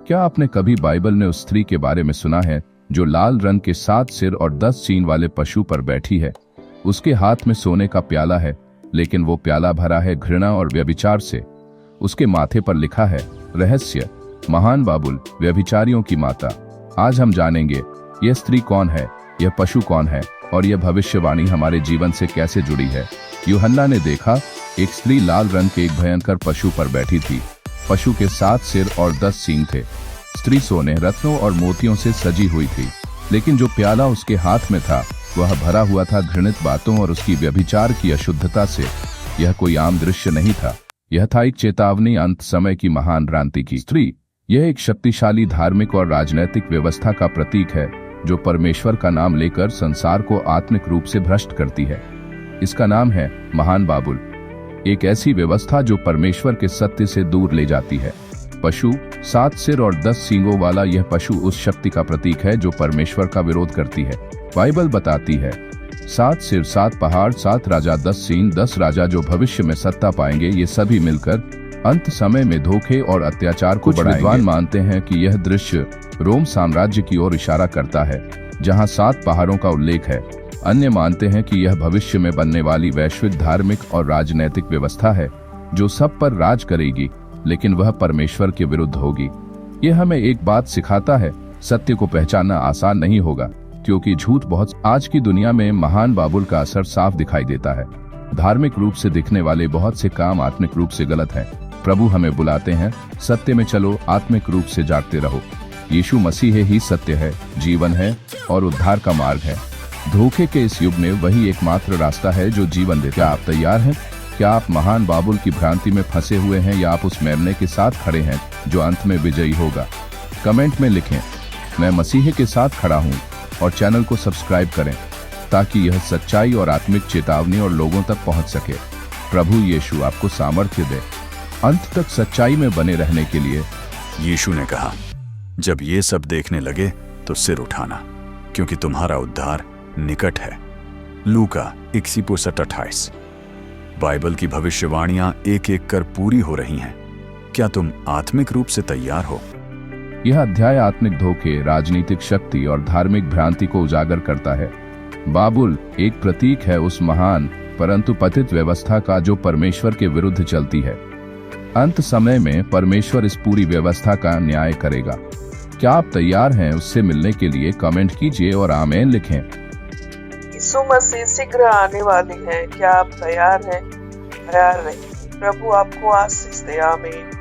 क्या आपने कभी बाइबल में उस स्त्री के बारे में सुना है जो लाल रंग के 7 सिर और 10 सींग वाले पशु पर बैठी है? उसके हाथ में सोने का प्याला है, लेकिन वो प्याला भरा है घृणा और व्यभिचार से। उसके माथे पर लिखा है रहस्य, महान बाबुल, व्यभिचारियों की माता। आज हम जानेंगे यह स्त्री कौन है, यह पशु कौन है और यह भविष्यवाणी हमारे जीवन से कैसे जुड़ी है। यूहन्ना ने देखा, एक स्त्री लाल रंग के एक भयंकर पशु पर बैठी थी। पशु के 7 सिर और 10 सींग थे। स्त्री सोने, रत्नों और मोतियों से सजी हुई थी, लेकिन जो प्याला उसके हाथ में था वह भरा हुआ था घृणित बातों और उसकी व्यभिचार की अशुद्धता से। यह कोई आम दृश्य नहीं था, यह था एक चेतावनी अंत समय की महान क्रांति की। स्त्री यह एक शक्तिशाली धार्मिक और राजनैतिक व्यवस्था का प्रतीक है जो परमेश्वर का नाम लेकर संसार को आत्मिक रूप से भ्रष्ट करती है। इसका नाम है महान बाबुल, एक ऐसी व्यवस्था जो परमेश्वर के सत्य से दूर ले जाती है। पशु 7 सिर और 10 सींगों वाला यह पशु उस शक्ति का प्रतीक है जो परमेश्वर का विरोध करती है। बाइबल बताती है 7 सिर 7 पहाड़, 7 राजा, 10 सींग 10 राजा जो भविष्य में सत्ता पाएंगे। ये सभी मिलकर अंत समय में धोखे और अत्याचार को बढ़ाएंगे। विद्वान मानते हैं कि यह दृश्य रोम साम्राज्य की ओर इशारा करता है, जहां 7 पहाड़ों का उल्लेख है। अन्य मानते हैं कि यह भविष्य में बनने वाली वैश्विक धार्मिक और राजनैतिक व्यवस्था है जो सब पर राज करेगी, लेकिन वह परमेश्वर के विरुद्ध होगी। यह हमें एक बात सिखाता है, सत्य को पहचानना आसान नहीं होगा, क्योंकि झूठ बहुत। आज की दुनिया में महान बाबुल का असर साफ दिखाई देता है। धार्मिक रूप से दिखने वाले बहुत से काम आत्मिक रूप से गलत हैं। प्रभु हमें बुलाते हैं, सत्य में चलो, आत्मिक रूप से जागते रहो। यीशु मसीह ही सत्य है, जीवन है और उद्धार का मार्ग है। धोखे के इस युग में वही एकमात्र रास्ता है जो जीवन देता है। क्या आप तैयार हैं? क्या आप महान बाबुल की भ्रांति में फंसे हुए हैं या आप उस मेमने के साथ खड़े हैं जो अंत में विजयी होगा? कमेंट में लिखें, मैं मसीह के साथ खड़ा हूं, और चैनल को सब्सक्राइब करें ताकि यह सच्चाई और आत्मिक चेतावनी और लोगों तक पहुंच सके। प्रभु यीशु आपको सामर्थ्य दे अंत तक सच्चाई में बने रहने के लिए। यीशु ने कहा, जब ये सब देखने लगे तो सिर उठाना, क्योंकि तुम्हारा उद्धार निकट है। लूका 21:28। बाइबल की भविष्यवाणियां एक एक कर पूरी हो रही हैं। क्या तुम आत्मिक रूप से तैयार हो? यह अध्याय आत्मिक धोखे, राजनीतिक शक्ति और धार्मिक भ्रांति को उजागर करता है। बाबुल एक प्रतीक है उस महान परंतु पतित व्यवस्था का जो परमेश्वर के विरुद्ध चलती है। अंत समय में परमेश्वर इस पूरी व्यवस्था का न्याय करेगा। क्या आप तैयार हैं उससे मिलने के लिए? कमेंट कीजिए और आमीन लिखें। यीशु मसीह शीघ्र आने वाले हैं। क्या आप तैयार हैं? तैयार रहिए। प्रभु आपको आशीष दे। आमीन।